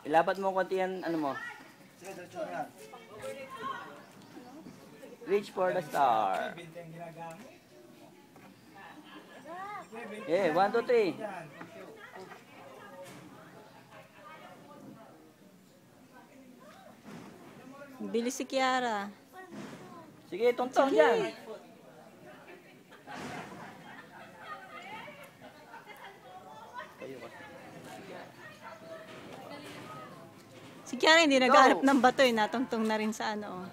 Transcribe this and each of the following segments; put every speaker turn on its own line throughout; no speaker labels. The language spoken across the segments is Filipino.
Ilapat mo konti yan, ano mo. Reach for the star. Yeah, 1, 2, 3.
Bilis si Kiara.
Sige, tungtong dyan.
Si Kiara hindi naghahanap ng bato eh. Natungtong na rin sa ano.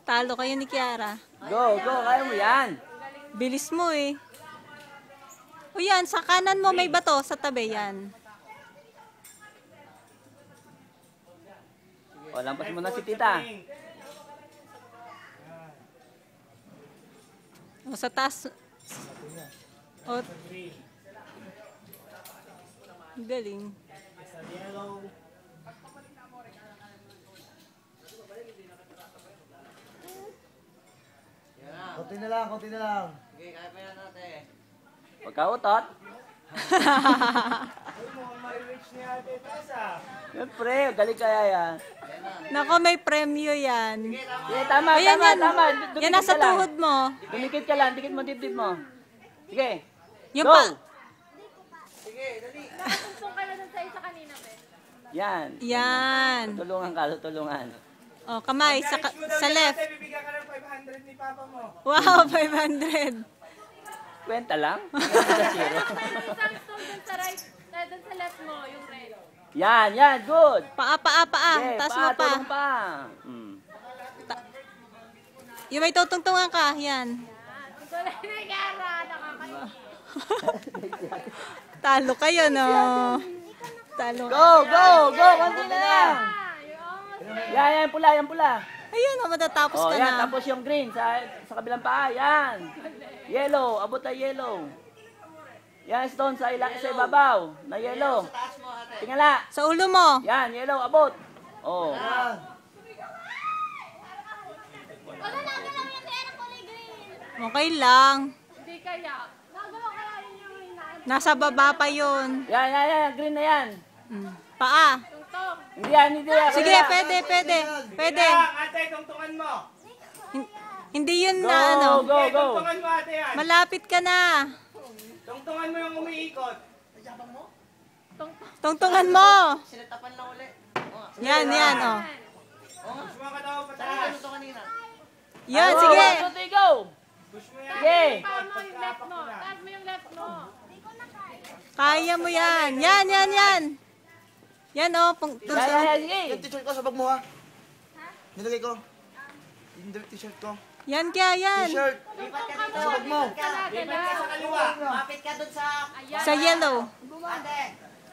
Talo kayo ni Kiara.
Go, go, kaya mo yan.
Bilis mo eh. O yan, sa kanan mo may bato, sa tabi yan.
O, lampas mo na si tita.
O sa taas. O. Galing.
Konti na lang, konti na lang.
Sige, kaya pa yan natin.
Pagkautot.
Ay, mukhang ma-reach ni Ate Tessa.
Siyempre, galing kaya yan.
Nako, may premyo yan.
Sige, tama,
Ayan,
tama,
yan.
tama.
Yan nasa tuhod mo.
Dumikit ka lang, dikit mo dibdib mo. Sige,
Yung
go!
pa.
Sige, dali.
Nakatumpong ka na dun sa isa kanina, be.
Yan.
Yan.
Tulungan ka, tulungan.
O, kamay, sa left.
Bibigyan ka ng 500 ni Papa mo.
Wow, 500.
Kwenta lang. Sa zero.
Isang stone dun sa right, dun sa left mo, yung red.
Yan, yan, good.
Paa, paa, paa.
Okay,
Taas mo pa.
tulong pa.
Yung may tutungtungan ka, yan.
Ito na yung Kiara, nakakayo.
Talo kayo, no? Talo.
Go, go, go. Konti na lang. Yan, yan, pula, yan, pula.
Ayun, matatapos
Oh,
ka
yan,
na.
tapos yung green sa kabilang paa. Yan. Yellow, abot na yellow. Yan, stone sa ibabaw na yellow. Tingala.
Sa ulo mo.
Yan, yellow, abot. Oh.
Wala na, galaw yung Kiara kulay green.
Okay lang.
Hindi kaya. Nagalaw kaya yung hinahin.
Nasa baba pa yun.
Yan, yan, yan, green na yan.
Paa.
Tungtong.
Hindi yan, hindi yan.
Sige, pwede, pwede. Pwede.
Ate, tungtungan mo.
Hindi yun
Go,
na ano.
go, go.
Tungtungan mo, ate, yan.
Malapit ka na.
Tungtungan mo yung umiikot.
Tungtungan mo.
Sinatapan lang ulit.
Yan, yan, oh.
Push mo ka daw
Saan
pataas.
ano to kanina?
Yan,
Go,
sige.
1, 2, 3, go.
Push mo yan.
Sige.
Taas mo yung left mo. Taas mo yung left mo.
Kaya mo yan. Yan, yan, yan. Yan, oh.
Yan, yan, yan, sige.
Yung t-shirt ko sa bag mo, ha? Nilagay ko. Yung t-shirt ko.
Yan kaya yan.
T-shirt.
Lipat ka dito.
Sa bag mo.
Lipat ka sa kaliwa. Kapit ka dun sa...
Sa yellow.
Ate,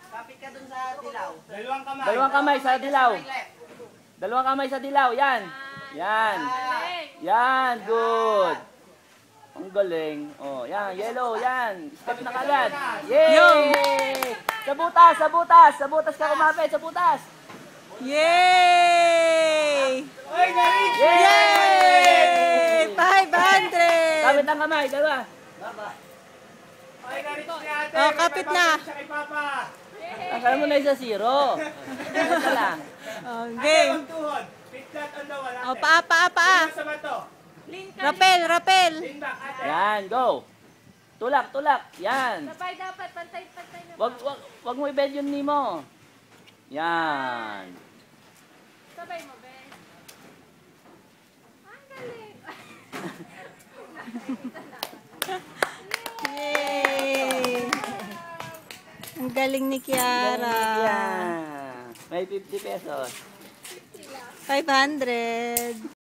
kapit ka dun sa dilaw.
Dalawang kamay.
Dalawang kamay sa dilaw.
Right, left.
Dalawang kamay sa dilaw. Yan. Yan. Yan, good. Ang galing. Oh, yan, yellow, yan. Step na kagad. Yay! Sa butas, sa butas. Sa butas ka kumapit, sa butas.
Yay!
Ay, na-reach!
Yay! 500!
Kapit ang kamay, dalawa.
Ay, na-reach ni ate.
Oh, kapit na.
Siya kay Papa.
Akala mo na isa zero. Ito lang.
Oh,
Ate,
game.
ang tuhod. Fit flat on the wall, ate.
Oh, paa, paa, paa.
Tingnan sa bato.
Rappel, rappel.
Lean back, ate.
Yan, go. Tulak, tulak. Yan.
Sabay dapat, pantay-pantay na.
Wag mo i-bend yung knee mo. Yan.
Sabay mo, be. Ang galing.
Yay! Ang galing ni Kiara.
Yan. May 50 pesos.
500.